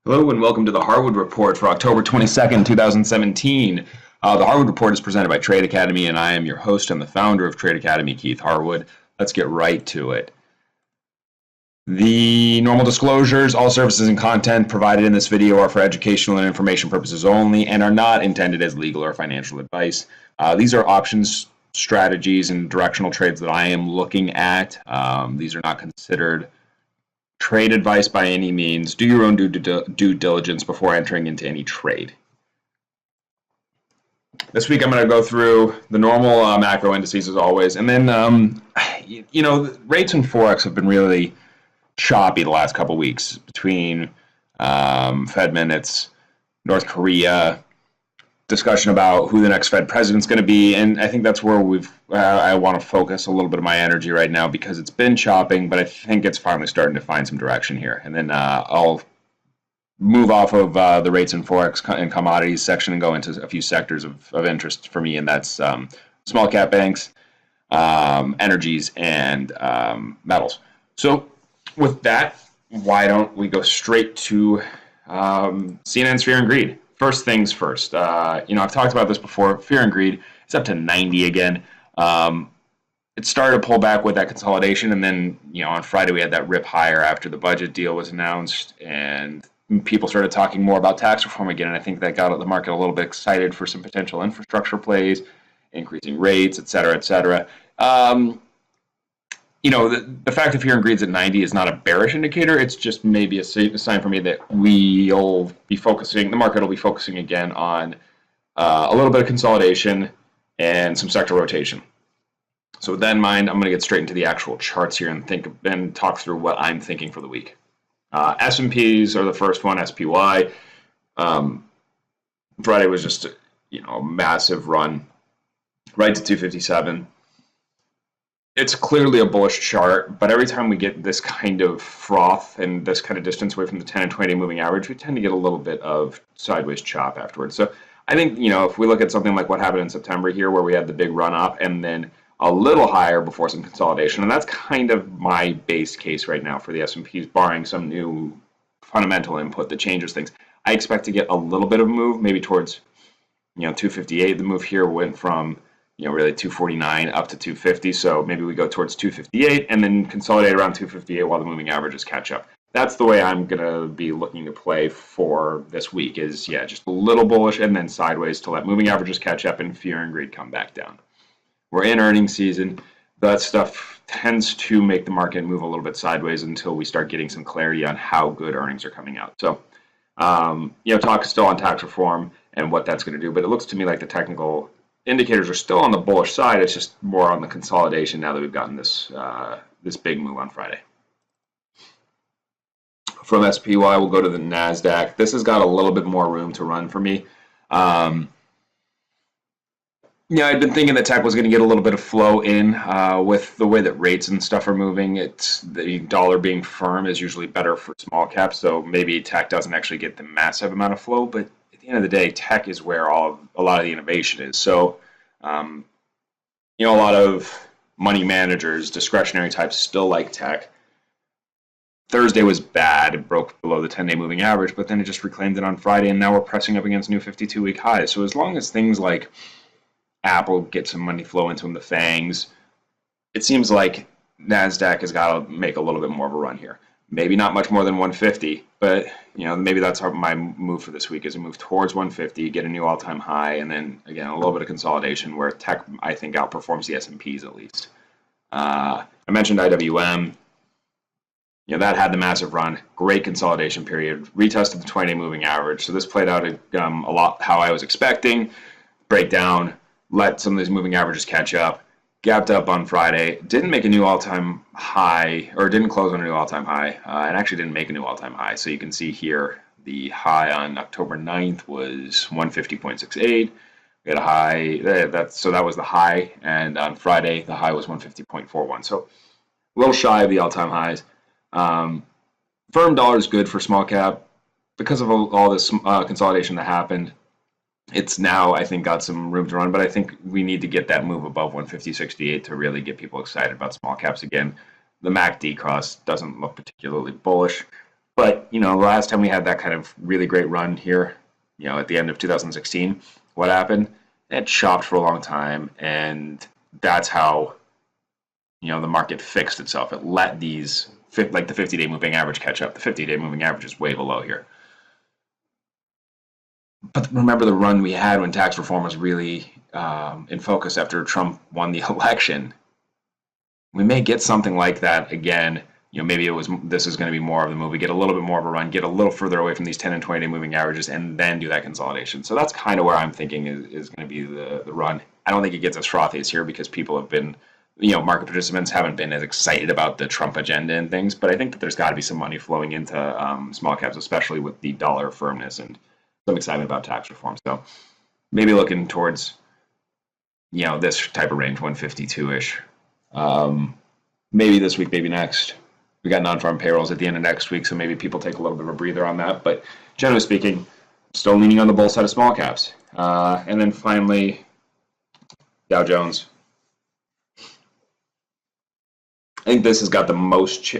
Hello and welcome to the Harwood Report for October 22nd, 2017. The Harwood Report is presented by Trade Academy, and I am your host and the founder of Trade Academy, Keith Harwood. Let's get right to it. The normal disclosures: all services and content provided in this video are for educational and information purposes only and are not intended as legal or financial advice. These are options, strategies, and directional trades that I am looking at. These are not considered trade advice by any means. Do your own due diligence before entering into any trade. This week I'm going to go through the normal macro indices as always, and then rates and forex have been really choppy the last couple weeks between Fed minutes, North Korea, discussion about who the next Fed president's going to be, and I think that's where I want to focus a little bit of my energy right now because it's been chopping, but I think it's finally starting to find some direction here. And then I'll move off of the rates and forex and commodities section and go into a few sectors of interest for me, and that's small cap banks, energies, and metals. So with that, why don't we go straight to CNN's Fear and Greed. First things first, I've talked about this before. Fear and greed, it's up to 90 again. It started to pull back with that consolidation, and then, on Friday we had that rip higher after the budget deal was announced, and people started talking more about tax reform again, and I think that got the market a little bit excited for some potential infrastructure plays, increasing rates, et cetera, et cetera. The fact that fear and greed is at 90 is not a bearish indicator. It's just maybe a sign for me that the market will be focusing again on a little bit of consolidation and some sector rotation. So with that in mind, I'm going to get straight into the actual charts here and talk through what I'm thinking for the week. S&Ps are the first one, SPY. Friday was just a massive run right to 257. It's clearly a bullish chart, but every time we get this kind of froth and this kind of distance away from the 10 and 20 moving average, we tend to get a little bit of sideways chop afterwards. So I think, if we look at something like what happened in September here, where we had the big run up and then a little higher before some consolidation, and that's kind of my base case right now for the S&Ps, barring some new fundamental input that changes things. I expect to get a little bit of a move, maybe towards, 258. The move here went from really 249 up to 250. So maybe we go towards 258 and then consolidate around 258 while the moving averages catch up. That's the way I'm going to be looking to play for this week is, just a little bullish and then sideways to let moving averages catch up and fear and greed come back down. We're in earnings season. That stuff tends to make the market move a little bit sideways until we start getting some clarity on how good earnings are coming out. So, talk is still on tax reform and what that's going to do, but it looks to me like the technical indicators are still on the bullish side. It's just more on the consolidation now that we've gotten this big move on Friday. From SPY, we'll go to the NASDAQ. This has got a little bit more room to run for me. I'd been thinking that tech was going to get a little bit of flow in with the way that rates and stuff are moving. It's the dollar being firm is usually better for small caps, so maybe tech doesn't actually get the massive amount of flow, but at the end of the day, tech is where a lot of the innovation is. So, a lot of money managers, discretionary types, still like tech. Thursday was bad. It broke below the 10-day moving average, but then it just reclaimed it on Friday, and now we're pressing up against new 52-week highs. So as long as things like Apple get some money flow into them, the FANGs, it seems like NASDAQ has got to make a little bit more of a run here. Maybe not much more than 150, but maybe that's my move for this week is a move towards 150, get a new all-time high, and then again a little bit of consolidation where tech I think outperforms the S&Ps at least. I mentioned IWM. That had the massive run, great consolidation period, retested the 20-day moving average. So this played out a lot how I was expecting. Break down, let some of these moving averages catch up. Gapped up on Friday, didn't make a new all-time high, or didn't close on a new all-time high, and actually didn't make a new all-time high. So you can see here, the high on October 9th was 150.68. We had a high, that was the high, and on Friday, the high was 150.41. So a little shy of the all-time highs. Firm dollar is good for small cap. Because of all this consolidation that happened, it's now, I think, got some room to run, but I think we need to get that move above 150.68 to really get people excited about small caps again. The MACD cross doesn't look particularly bullish. But, the last time we had that kind of really great run here, at the end of 2016, what happened? It chopped for a long time, and that's how, the market fixed itself. It let these, like the 50-day moving average catch up. The 50-day moving average is way below here. But remember the run we had when tax reform was really in focus after Trump won the election. We may get something like that again. Maybe this is going to be more of the move. We get a little bit more of a run, get a little further away from these 10 and 20-day moving averages, and then do that consolidation. So that's kind of where I'm thinking is going to be the run. I don't think it gets as frothy as here because people have been, market participants haven't been as excited about the Trump agenda and things. But I think that there's got to be some money flowing into small caps, especially with the dollar firmness and some excitement about tax reform. So maybe looking towards, this type of range, 152-ish. Maybe this week, maybe next. We got non-farm payrolls at the end of next week, so maybe people take a little bit of a breather on that. But generally speaking, still leaning on the bull side of small caps. And then finally, Dow Jones. I think this has got the most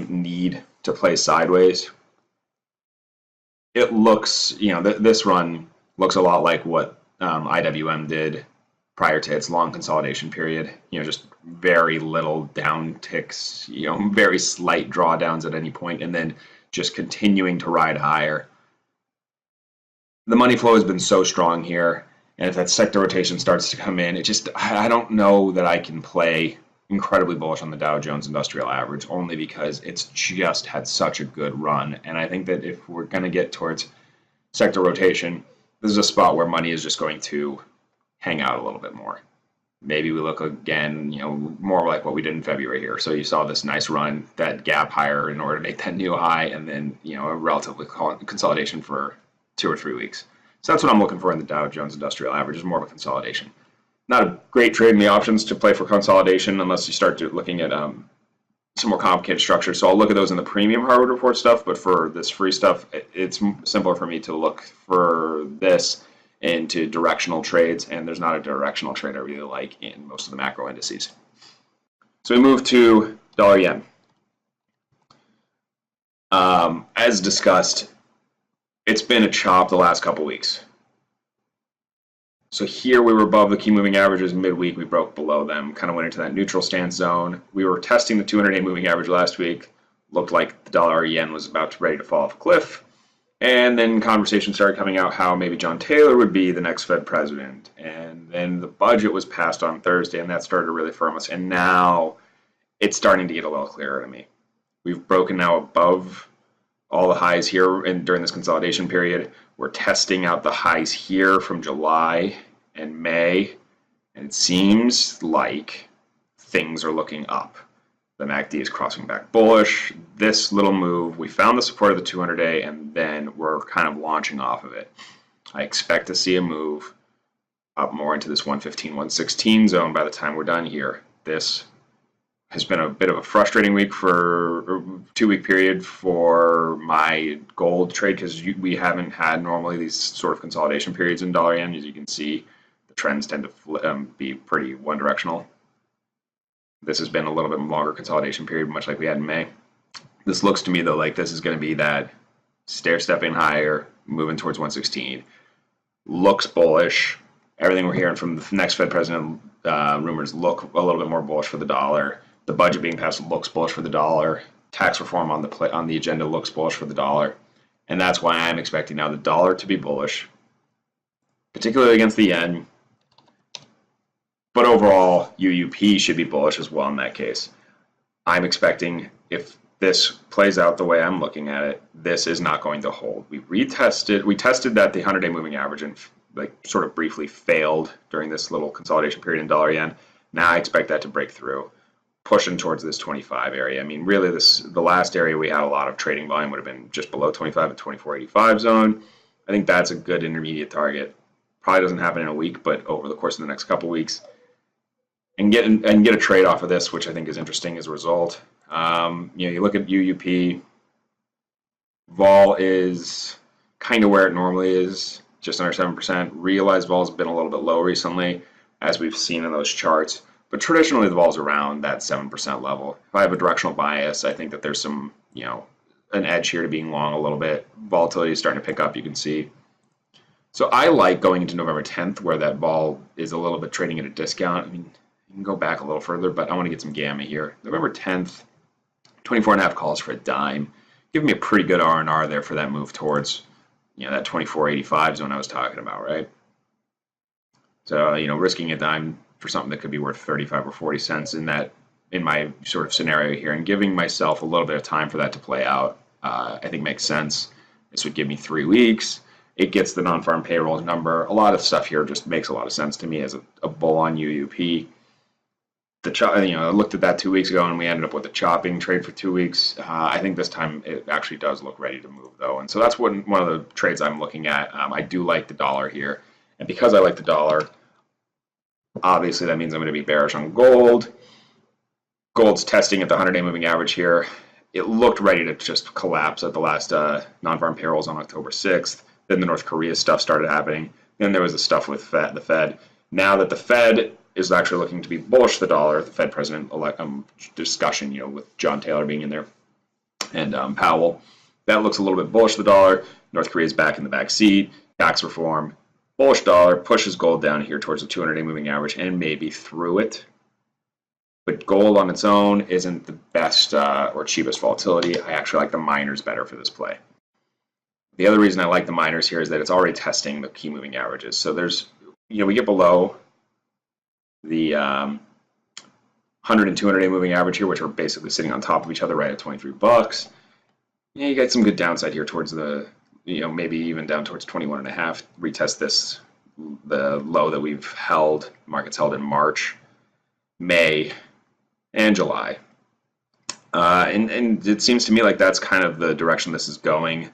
need to play sideways. It looks, this run looks a lot like what IWM did prior to its long consolidation period. Just very little down ticks, very slight drawdowns at any point, and then just continuing to ride higher. The money flow has been so strong here, and if that sector rotation starts to come in, I don't know that I can play incredibly bullish on the Dow Jones Industrial Average, only because it's just had such a good run. And I think that if we're going to get towards sector rotation, this is a spot where money is just going to hang out a little bit more. Maybe we look again, more like what we did in February here. So you saw this nice run, that gap higher in order to make that new high, and then, a relatively consolidation for 2 or 3 weeks. So that's what I'm looking for in the Dow Jones Industrial Average, is more of a consolidation. Not a great trade in the options to play for consolidation unless you start looking at some more complicated structures. So I'll look at those in the premium Harwood Report stuff, but for this free stuff, it's simpler for me to look for this into directional trades, and there's not a directional trade I really like in most of the macro indices. So we move to dollar yen. As discussed, it's been a chop the last couple weeks. So here we were above the key moving averages midweek. We broke below them, kind of went into that neutral stance zone. We were testing the 200-day moving average last week. Looked like the dollar yen was ready to fall off a cliff. And then conversation started coming out how maybe John Taylor would be the next Fed president. And then the budget was passed on Thursday, and that started to really firm us. And now it's starting to get a little clearer to me. We've broken now above all the highs here during this consolidation period. We're testing out the highs here from July and May, and it seems like things are looking up. The MACD is crossing back bullish. This little move, we found the support of the 200-day, and then we're kind of launching off of it. I expect to see a move up more into this 115, 116 zone by the time we're done here. This has been a bit of a frustrating week for 2-week period for my gold trade, because we haven't had normally these sort of consolidation periods in dollar yen. As you can see, the trends tend to be pretty one directional. This has been a little bit longer consolidation period, much like we had in May. This looks to me though like this is going to be that stair-stepping higher, moving towards 116. Looks bullish. Everything we're hearing from the next Fed president rumors look a little bit more bullish for the dollar. The budget being passed looks bullish for the dollar. Tax reform on the agenda looks bullish for the dollar. And that's why I'm expecting now the dollar to be bullish, particularly against the yen. But overall, UUP should be bullish as well in that case. I'm expecting, if this plays out the way I'm looking at it, this is not going to hold. We tested that the 100-day moving average and sort of briefly failed during this little consolidation period in dollar yen. Now I expect that to break through, pushing towards this 25 area. I mean, really, the last area we had a lot of trading volume would have been just below 25 at 24.85 zone. I think that's a good intermediate target. Probably doesn't happen in a week, but over the course of the next couple weeks, and get a trade off of this, which I think is interesting as a result. You look at UUP, vol is kind of where it normally is, just under 7%. Realized vol has been a little bit low recently, as we've seen in those charts. But traditionally, the vol's around that 7% level. If I have a directional bias, I think that there's some, an edge here to being long a little bit. Volatility is starting to pick up, you can see. So I like going into November 10th where that vol is a little bit trading at a discount. I mean, you can go back a little further, but I want to get some gamma here. November 10th, 24.5 calls for a dime. Give me a pretty good R&R there for that move towards, that 24.85 zone I was talking about, right? So, risking a dime for something that could be worth 35 or 40 cents in my sort of scenario here, and giving myself a little bit of time for that to play out, I think makes sense. This would give me 3 weeks. It gets the non-farm payrolls number. A lot of stuff here just makes a lot of sense to me as a bull on UUP. I looked at that 2 weeks ago, and we ended up with a chopping trade for 2 weeks. I think this time it actually does look ready to move, though, and so that's one of the trades I'm looking at. I do like the dollar here, and because I like the dollar, obviously that means I'm going to be bearish on gold. Gold's testing at the 100-day moving average here. It looked ready to just collapse at the last non-farm payrolls on October 6th. Then the North Korea stuff started happening. Then there was the stuff with the Fed. Now that the Fed is actually looking to be bullish the dollar, the Fed president discussion, with John Taylor being in there and Powell, that looks a little bit bullish the dollar. North Korea is back in the back seat. Tax reform, bullish dollar, pushes gold down here towards the 200-day moving average and maybe through it. But gold on its own isn't the best or cheapest volatility. I actually like the miners better for this play. The other reason I like the miners here is that it's already testing the key moving averages. So there's, we get below the 100 and 200-day moving average here, which are basically sitting on top of each other right at 23 bucks. You get some good downside here towards the, maybe even down towards 21.5. Retest the low that we've held, markets held in March, May, and July. And it seems to me like that's kind of the direction this is going.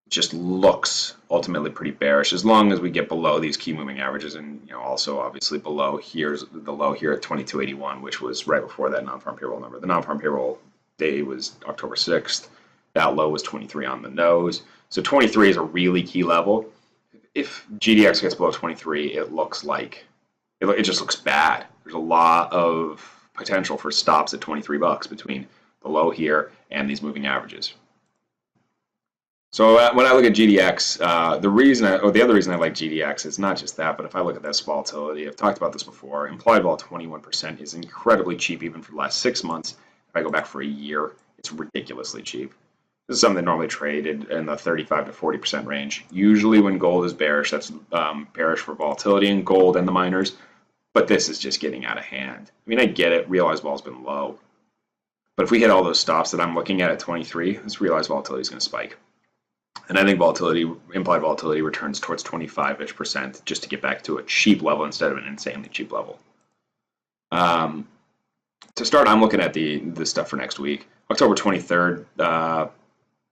Just looks ultimately pretty bearish as long as we get below these key moving averages, and also obviously below here's the low here at 22.81, which was right before that non-farm payroll number. The non-farm payroll day was October 6th. That low was 23 on the nose. So 23 is a really key level. If GDX gets below 23, it looks like it just looks bad. There's a lot of potential for stops at 23 bucks between the low here and these moving averages. So when I look at GDX, the other reason I like GDX is not just that, but if I look at this volatility, I've talked about this before, implied vol 21% is incredibly cheap even for the last 6 months. If I go back for a year, it's ridiculously cheap. This is something that normally traded in the 35 to 40% range. Usually when gold is bearish, that's bearish for volatility in gold and the miners, but this is just getting out of hand. I mean, I get it, realized vol's been low, but if we hit all those stops that I'm looking at 23, this realized volatility is going to spike. And I think implied volatility returns towards 25-ish% just to get back to a cheap level instead of an insanely cheap level. To start, I'm looking at the stuff for next week. October 23rd,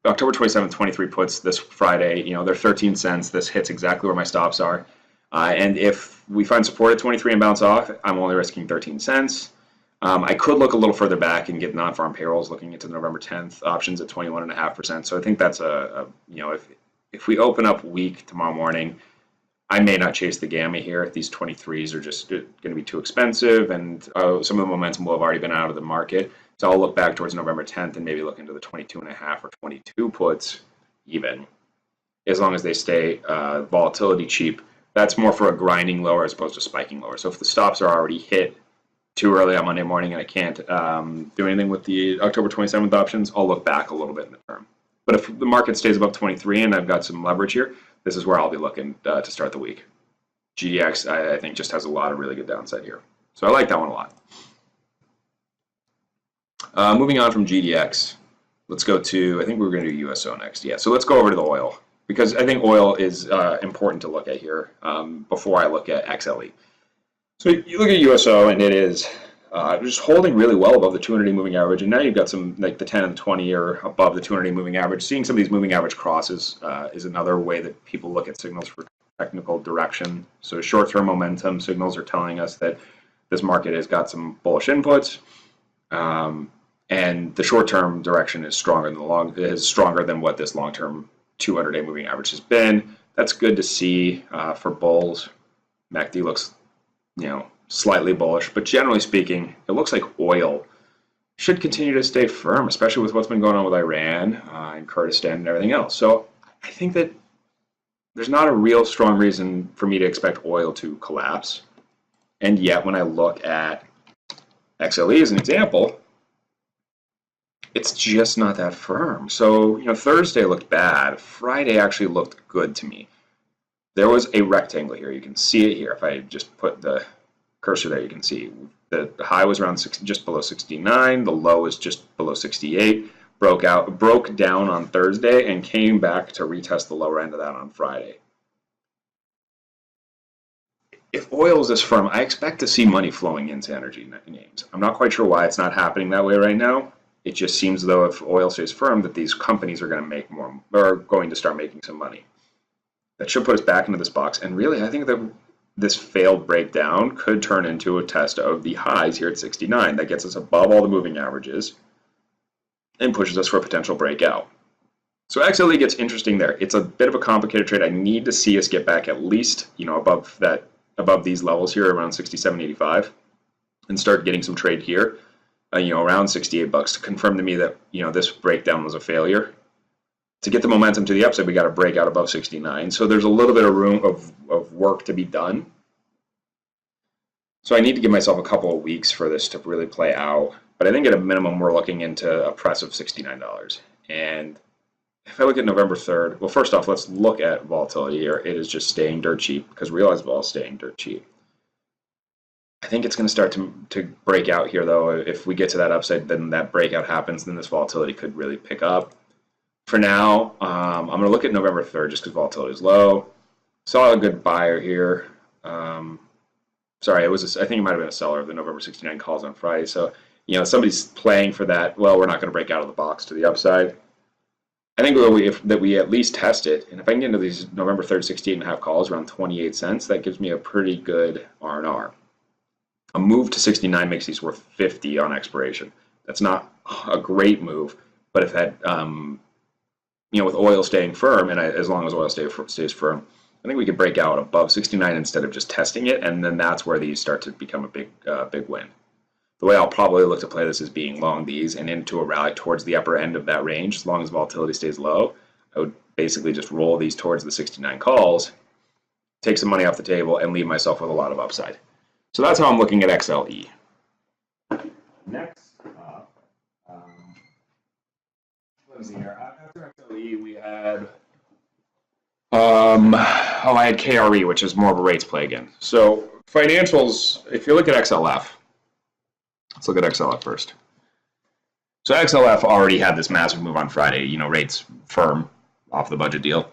October 27th, 23 puts this Friday, they're 13 cents. This hits exactly where my stops are. And if we find support at 23 and bounce off, I'm only risking 13 cents. I could look a little further back and get non-farm payrolls looking into the November 10th options at 21.5%. So I think that's if we open up weak tomorrow morning, I may not chase the gamma here. These 23s are just going to be too expensive, and some of the momentum will have already been out of the market. So I'll look back towards November 10th and maybe look into the 22.5 or 22 puts even, as long as they stay volatility cheap. That's more for a grinding lower as opposed to spiking lower. So if the stops are already hit too early on Monday morning and I can't do anything with the October 27th options, I'll look back a little bit in the term. But if the market stays above 23 and I've got some leverage here, this is where I'll be looking to start the week. GDX, I think, just has a lot of really good downside here. So I like that one a lot. Moving on from GDX, let's go to, I think we're going to do USO next. Yeah, so let's go over to the oil, because I think oil is important to look at here before I look at XLE. So you look at USO, and it is just holding really well above the 200-day moving average, and now you've got some, like the 10 and the 20 are above the 200-day moving average. Seeing some of these moving average crosses is another way that people look at signals for technical direction. So short-term momentum signals are telling us that this market has got some bullish inputs, and the short-term direction is stronger than what this long-term 200-day moving average has been. That's good to see for bulls. MACD looks, slightly bullish, but generally speaking, it looks like oil should continue to stay firm, especially with what's been going on with Iran and Kurdistan and everything else. So I think that there's not a real strong reason for me to expect oil to collapse. And yet, when I look at XLE as an example, it's just not that firm. So, Thursday looked bad. Friday actually looked good to me. There was a rectangle here. You can see it here. If I just put the cursor there, you can see the high was around just below 69. The low is just below 68. Broke down on Thursday and came back to retest the lower end of that on Friday. If oil is this firm, I expect to see money flowing into energy names. I'm not quite sure why it's not happening that way right now. It just seems though if oil stays firm that these companies are going to make more, or going to start making some money. That should put us back into this box. And really, I think that this failed breakdown could turn into a test of the highs here at 69. That gets us above all the moving averages and pushes us for a potential breakout. So XLE gets interesting there. It's a bit of a complicated trade. I need to see us get back at least, above these levels here around 67.85 and start getting some trade here, around 68 bucks to confirm to me that, this breakdown was a failure. To get the momentum to the upside, we got to break out above 69. So there's a little bit of room of work to be done. So I need to give myself a couple of weeks for this to really play out. But I think at a minimum, we're looking into a press of $69. And if I look at November 3rd, well, first off, let's look at volatility here. It is just staying dirt cheap because realized vol is staying dirt cheap. I think it's going to start to break out here, though. If we get to that upside, then that breakout happens, then this volatility could really pick up. For now, I'm going to look at November 3rd just because volatility is low. Saw a good buyer here. Sorry, I think it might have been a seller of the November 69 calls on Friday. So, somebody's playing for that. Well, we're not going to break out of the box to the upside. I think that we at least test it. And if I can get into these November 3rd 68.5 calls around 28 cents, that gives me a pretty good R&R. A move to 69 makes these worth 50 on expiration. That's not a great move, but if that with oil staying firm, and as long as oil stays firm, I think we could break out above 69 instead of just testing it, and then that's where these start to become a big win. The way I'll probably look to play this is being long these and into a rally towards the upper end of that range. As long as volatility stays low, I would basically just roll these towards the 69 calls, take some money off the table, and leave myself with a lot of upside. So that's how I'm looking at XLE. Next up, let me see here. After XLE, we had I had KRE, which is more of a rates play again. So financials, if you look at XLF, let's look at XLF first. So XLF already had this massive move on Friday, rates firm off the budget deal.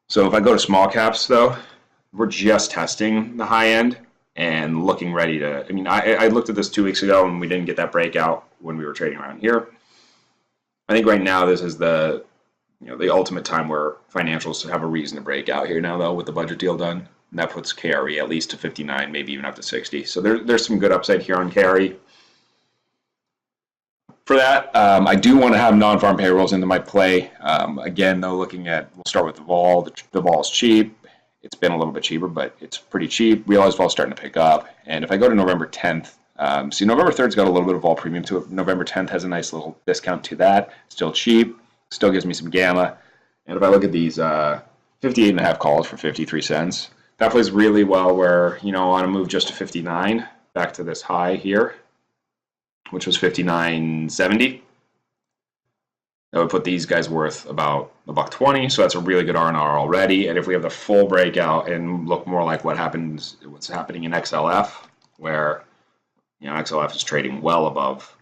So if I go to small caps, though, we're just testing the high end and looking ready to, I looked at this 2 weeks ago and we didn't get that breakout when we were trading around here. I think right now this is the ultimate time where financials have a reason to break out here now, though, with the budget deal done. And that puts KRE at least to 59, maybe even up to 60. So there's some good upside here on KRE. For that, I do want to have non-farm payrolls into my play. Again, though, we'll start with the vol. The vol is cheap. It's been a little bit cheaper, but it's pretty cheap. Realize vol is starting to pick up. And if I go to November 10th, see, November 3rd's got a little bit of vol premium to it. November 10th has a nice little discount to that. Still cheap. Still gives me some gamma. And if I look at these 58.5 calls for 53 cents, that plays really well where, I want to move just to 59, back to this high here, which was 59.70. That would put these guys worth about $1.20, so that's a really good R&R already. And if we have the full breakout and look more like what's happening in XLF, where XLF is trading well above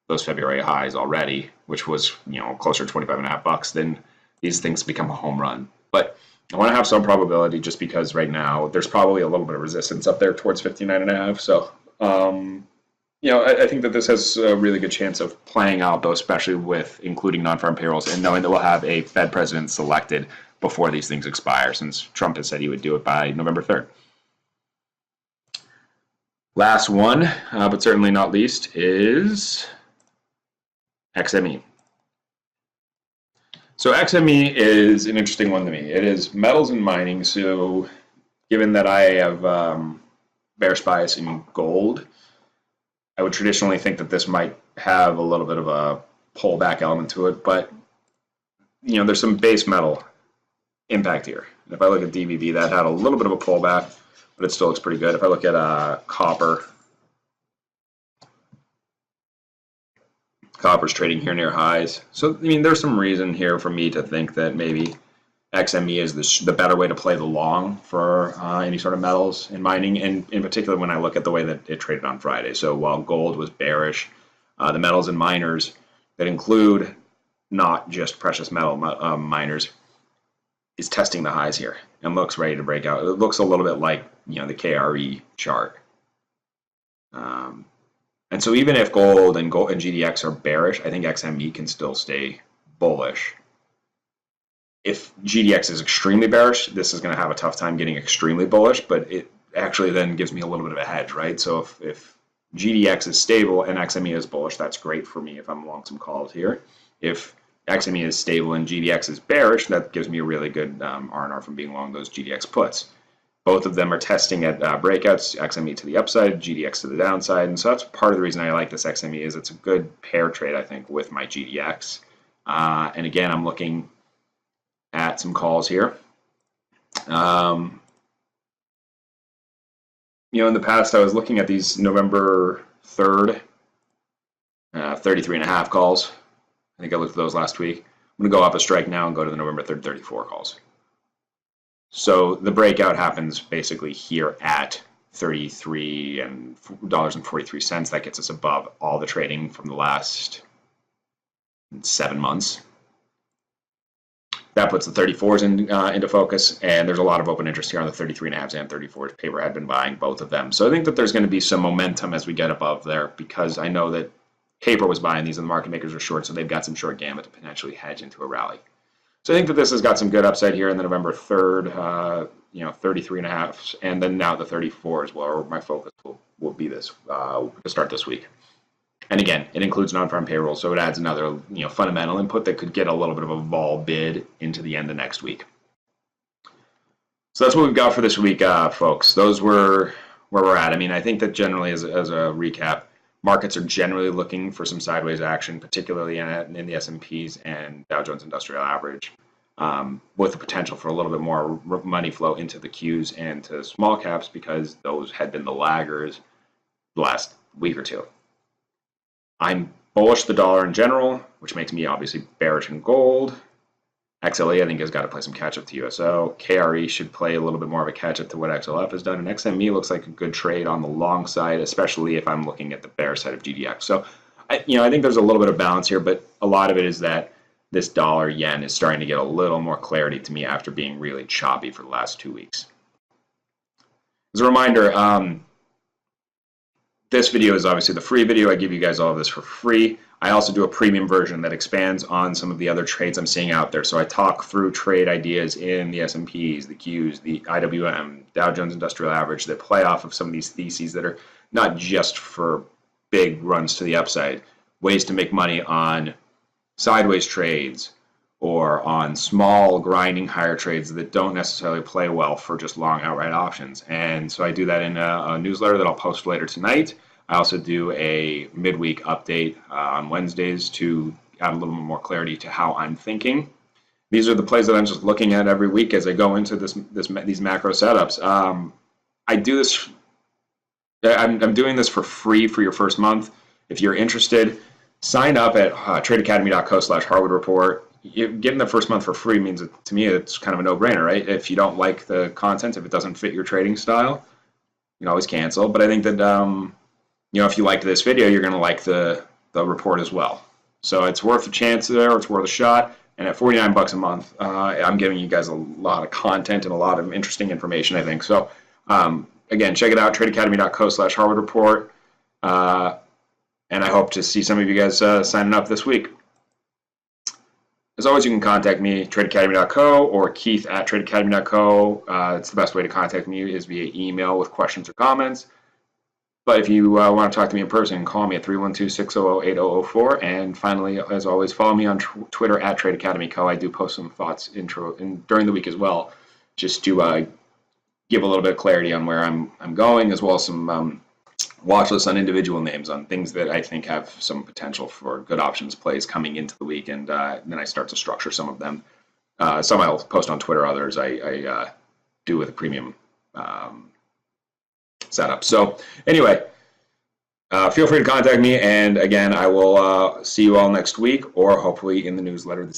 those February highs already, which was closer to 25.5 bucks, then these things become a home run. But I want to have some probability just because right now there's probably a little bit of resistance up there towards 59.5. So I think that this has a really good chance of playing out, though, especially with including non-farm payrolls and knowing that we'll have a Fed president selected before these things expire, since Trump has said he would do it by November 3rd. Last one, but certainly not least, is XME. So XME is an interesting one to me. It is metals and mining, so given that I have bearish bias in gold, I would traditionally think that this might have a little bit of a pullback element to it, but there's some base metal impact here. And if I look at DVB, that had a little bit of a pullback, but it still looks pretty good. If I look at copper, copper's trading here near highs. So, there's some reason here for me to think that maybe XME is the better way to play the long for any sort of metals in mining, and in particular when I look at the way that it traded on Friday. So while gold was bearish, the metals and miners that include not just precious metal miners is testing the highs here and looks ready to break out. It looks a little bit like the KRE chart. And so even if gold and GDX are bearish, I think XME can still stay bullish. If GDX is extremely bearish, this is going to have a tough time getting extremely bullish, but it actually then gives me a little bit of a hedge, right? So if GDX is stable and XME is bullish, that's great for me if I'm long some calls here. If XME is stable and GDX is bearish, that gives me a really good R&R from being long those GDX puts. Both of them are testing at breakouts, XME to the upside, GDX to the downside, and so that's part of the reason I like this XME is it's a good pair trade, I think, with my GDX. And again, I'm looking at some calls here. In the past, I was looking at these November 3rd, 33.5 calls. I think I looked at those last week. I'm going to go up a strike now and go to the November 3rd, 34 calls. So the breakout happens basically here at $33.43. That gets us above all the trading from the last 7 months. That puts the 34s into focus, and there's a lot of open interest here on the 33.5s and 34s. Paper had been buying both of them. So I think that there's going to be some momentum as we get above there, because I know that paper was buying these and the market makers are short, so they've got some short gamut to potentially hedge into a rally. So I think that this has got some good upside here in the November 3rd, 33.5s, and then now the 34s, where my focus will be this to start this week. And again, it includes non-farm payroll, so it adds another fundamental input that could get a little bit of a vol bid into the end of next week. So that's what we've got for this week, folks. Those were where we're at. I think that generally, as a recap, markets are generally looking for some sideways action, particularly in the S&Ps and Dow Jones Industrial Average, with the potential for a little bit more money flow into the Qs and to small caps, because those had been the laggers the last week or two. I'm bullish the dollar in general, which makes me obviously bearish in gold. XLE, I think, has got to play some catch-up to USO. KRE should play a little bit more of a catch-up to what XLF has done. And XME looks like a good trade on the long side, especially if I'm looking at the bear side of GDX. So, I think there's a little bit of balance here, but a lot of it is that this dollar-yen is starting to get a little more clarity to me after being really choppy for the last 2 weeks. As a reminder, this video is obviously the free video. I give you guys all of this for free. I also do a premium version that expands on some of the other trades I'm seeing out there. So I talk through trade ideas in the S&Ps, the Qs, the IWM, Dow Jones Industrial Average, that play off of some of these theses that are not just for big runs to the upside, ways to make money on sideways trades or on small grinding higher trades that don't necessarily play well for just long outright options. And so I do that in a newsletter that I'll post later tonight. I also do a midweek update on Wednesdays to add a little bit more clarity to how I'm thinking. These are the plays that I'm just looking at every week as I go into these macro setups. I do this. I'm doing this for free for your first month. If you're interested, sign up at tradeacademy.co/Harwood Report. Getting the first month for free means, to me, it's kind of a no-brainer, right? If you don't like the content, if it doesn't fit your trading style, you can always cancel. But I think that if you liked this video, you're going to like the report as well. So it's worth a chance there. It's worth a shot. And at $49 a month, I'm giving you guys a lot of content and a lot of interesting information, I think. So again, check it out, tradeacademy.co/Harwood Report. And I hope to see some of you guys signing up this week. As always, you can contact me, tradeacademy.co or keith@tradeacademy.co. It's the best way to contact me is via email with questions or comments. But if you want to talk to me in person, call me at 312-600-8004. And finally, as always, follow me on Twitter at tradeacademy.co. I do post some thoughts during the week as well, just to give a little bit of clarity on where I'm going, as well as some watch lists on individual names on things that I think have some potential for good options plays coming into the week, and then I start to structure some of them. Some I'll post on Twitter, others I do with a premium setup. So anyway, feel free to contact me, and again, I will see you all next week, or hopefully in the newsletter this evening.